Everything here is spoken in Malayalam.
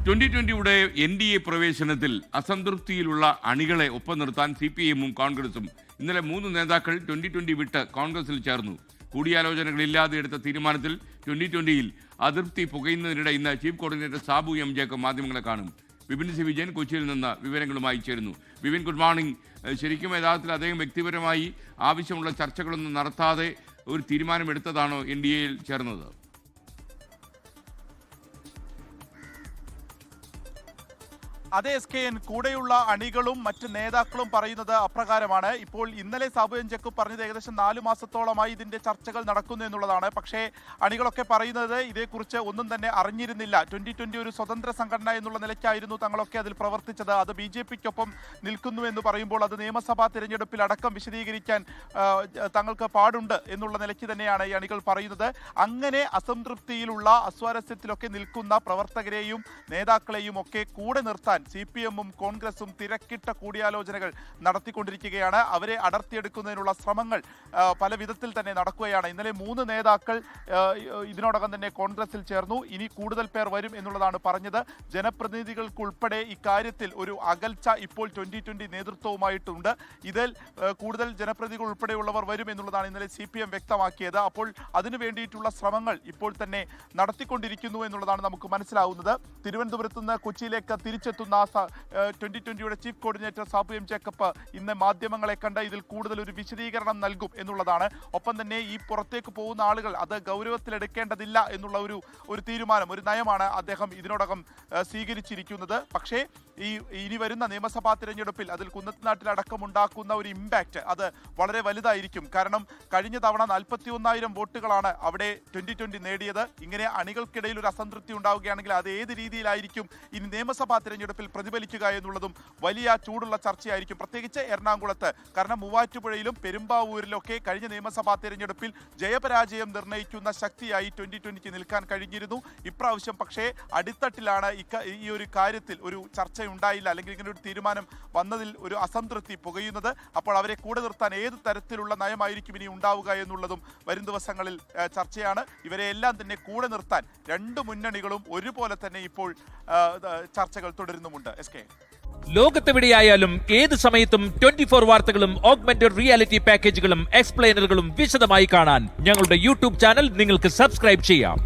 2020 NDA പ്രവേശനത്തിൽ അസംതൃപ്തിയിലുള്ള അണികളെ ഒപ്പം നിർത്താൻ CPIഎമ്മും കോൺഗ്രസും ഇന്നലെ 3 നേതാക്കൾ 2020 വിട്ട് കോൺഗ്രസിൽ ചേർന്നു. കൂടിയാലോചനകളില്ലാതെ എടുത്ത തീരുമാനത്തിൽ 2020യിൽ അതൃപ്തി പുകയുന്നതിനിടെ ഇന്ന് chief coordinator Sabu M Jacob മാധ്യമങ്ങളെ കാണും. വിപിൻ സി വിജയൻ കൊച്ചിയിൽ നിന്ന് വിവരങ്ങളുമായി ചേരുന്നു. Vipin, good morning. ശരിക്കും യഥാർത്ഥത്തിൽ അദ്ദേഹം വ്യക്തിപരമായി ആവശ്യമുള്ള ചർച്ചകളൊന്നും നടത്താതെ ഒരു തീരുമാനമെടുത്തതാണോ NDAയിൽ ചേർന്നത്? അതേ SKN, കൂടെയുള്ള അണികളും മറ്റ് നേതാക്കളും പറയുന്നത് അപ്രകാരമാണ്. ഇപ്പോൾ ഇന്നലെ സാബു എം ജേക്കബ് പറഞ്ഞത് ഏകദേശം 4 മാസത്തോളമായി ഇതിന്റെ ചർച്ചകൾ നടക്കുന്നു എന്നുള്ളതാണ്. പക്ഷേ അണികളൊക്കെ പറയുന്നത് ഇതേക്കുറിച്ച് ഒന്നും തന്നെ അറിഞ്ഞിരുന്നില്ല. 2020 ഒരു സ്വതന്ത്ര സംഘടന എന്നുള്ള നിലയ്ക്കായിരുന്നു തങ്ങളൊക്കെ അതിൽ പ്രവർത്തിച്ചത്. അത് BJPക്കൊപ്പം നിൽക്കുന്നു എന്ന് പറയുമ്പോൾ അത് നിയമസഭാ തിരഞ്ഞെടുപ്പിൽ അടക്കം വിശദീകരിക്കാൻ തങ്ങൾക്ക് പാടുണ്ട് എന്നുള്ള നിലയ്ക്ക് തന്നെയാണ് ഈ അണികൾ പറയുന്നത്. അങ്ങനെ അസംതൃപ്തിയിലുള്ള അസ്വാരസ്യത്തിലൊക്കെ നിൽക്കുന്ന പ്രവർത്തകരെയും നേതാക്കളെയും ഒക്കെ കൂടെ നിർത്താൻ CPIഎമ്മും കോൺഗ്രസും തിരക്കിട്ട കൂടിയാലോചനകൾ നടത്തിക്കൊണ്ടിരിക്കുകയാണ്. അവരെ അടർത്തിയെടുക്കുന്നതിനുള്ള ശ്രമങ്ങൾ പല വിധത്തിൽ തന്നെ നടക്കുകയാണ്. ഇന്നലെ 3 നേതാക്കൾ ഇതിനോടകം തന്നെ കോൺഗ്രസിൽ ചേർന്നു. ഇനി കൂടുതൽ പേർ വരും എന്നുള്ളതാണ് പറഞ്ഞത്. ജനപ്രതിനിധികൾക്കുൾപ്പെടെ ഇക്കാര്യത്തിൽ ഒരു അകൽച്ച ഇപ്പോൾ 2020 നേതൃത്വവുമായിട്ടുണ്ട്. ഇതിൽ കൂടുതൽ ജനപ്രതിനിധികൾ ഉൾപ്പെടെയുള്ളവർ വരും എന്നുള്ളതാണ് ഇന്നലെ CPIഎം വ്യക്തമാക്കിയത്. അപ്പോൾ അതിനു വേണ്ടിയിട്ടുള്ള ശ്രമങ്ങൾ ഇപ്പോൾ തന്നെ നടത്തിക്കൊണ്ടിരിക്കുന്നു എന്നുള്ളതാണ് നമുക്ക് മനസ്സിലാവുന്നത്. തിരുവനന്തപുരത്ത് നിന്ന് കൊച്ചിയിലേക്ക് തിരിച്ചെത്തുന്ന 2020യുടെ chief coordinator Sabu M Jacob ഇന്ന് മാധ്യമങ്ങളെ കണ്ട് ഇതിൽ കൂടുതൽ ഒരു വിശദീകരണം നൽകും എന്നുള്ളതാണ്. ഒപ്പം തന്നെ ഈ പുറത്തേക്ക് പോകുന്ന ആളുകൾ അത് ഗൗരവത്തിലെടുക്കേണ്ടതില്ല എന്നുള്ള ഒരു തീരുമാനം, ഒരു നയമാണ് അദ്ദേഹം ഇതിനോടകം സ്വീകരിച്ചിരിക്കുന്നത്. പക്ഷേ ഇനി വരുന്ന നിയമസഭാ തിരഞ്ഞെടുപ്പിൽ അതിൽ കുന്നത്തുനാട്ടിലടക്കം ഉണ്ടാക്കുന്ന ഒരു ഇമ്പാക്റ്റ് അത് വളരെ വലുതായിരിക്കും. കാരണം കഴിഞ്ഞ തവണ 41,000 വോട്ടുകളാണ് അവിടെ 2020 നേടിയത്. ഇങ്ങനെ അണികൾക്കിടയിൽ ഒരു അസംതൃപ്തി ഉണ്ടാവുകയാണെങ്കിൽ അത് ഏത് രീതിയിലായിരിക്കും ഇനി നിയമസഭാ തിരഞ്ഞെടുപ്പിൽ പ്രതിഫലിക്കുക എന്നുള്ളതും വലിയ ചൂടുള്ള ചർച്ചയായിരിക്കും, പ്രത്യേകിച്ച് എറണാകുളത്ത്. കാരണം മൂവാറ്റുപുഴയിലും പെരുമ്പാവൂരിലൊക്കെ കഴിഞ്ഞ നിയമസഭാ തിരഞ്ഞെടുപ്പിൽ ജയപരാജയം നിർണ്ണയിക്കുന്ന ശക്തിയായി 2020ക്ക് നിൽക്കാൻ കഴിഞ്ഞിരുന്നു. ഇപ്രാവശ്യം പക്ഷേ അടിത്തട്ടിലാണ് ഈ ഒരു കാര്യത്തിൽ ഒരു ചർച്ച ഉണ്ടായില്ല, അല്ലെങ്കിൽ ഇങ്ങനെ ഒരു തീരുമാനം വന്നതിൽ ഒരു അസംതൃപ്തി പുകയുന്നത്. അപ്പോൾ അവരെ കൂടെ നിർത്താൻ ഏത് തരത്തിലുള്ള നയമായിരിക്കും ഇനി ഉണ്ടാവുക എന്നുള്ളതും വരും ദിവസങ്ങളിൽ ചർച്ചയാണ്. ഇവരെ എല്ലാം തന്നെ കൂടെ നിർത്താൻ 2 മുന്നണികളും ഒരുപോലെ തന്നെ ഇപ്പോൾ ചർച്ചകൾ തുടരുന്നുമുണ്ട്. ലോകത്തെവിടെയായാലും ഏത് സമയത്തും 24 വാർത്തകളും ഓഗ്മെന്റഡ് റിയാലിറ്റി പാക്കേജുകളും എക്സ്പ്ലെയിനറുകളും വിശദമായി കാണാൻ ഞങ്ങളുടെ YouTube ചാനൽ നിങ്ങൾക്ക് സബ്സ്ക്രൈബ് ചെയ്യാം.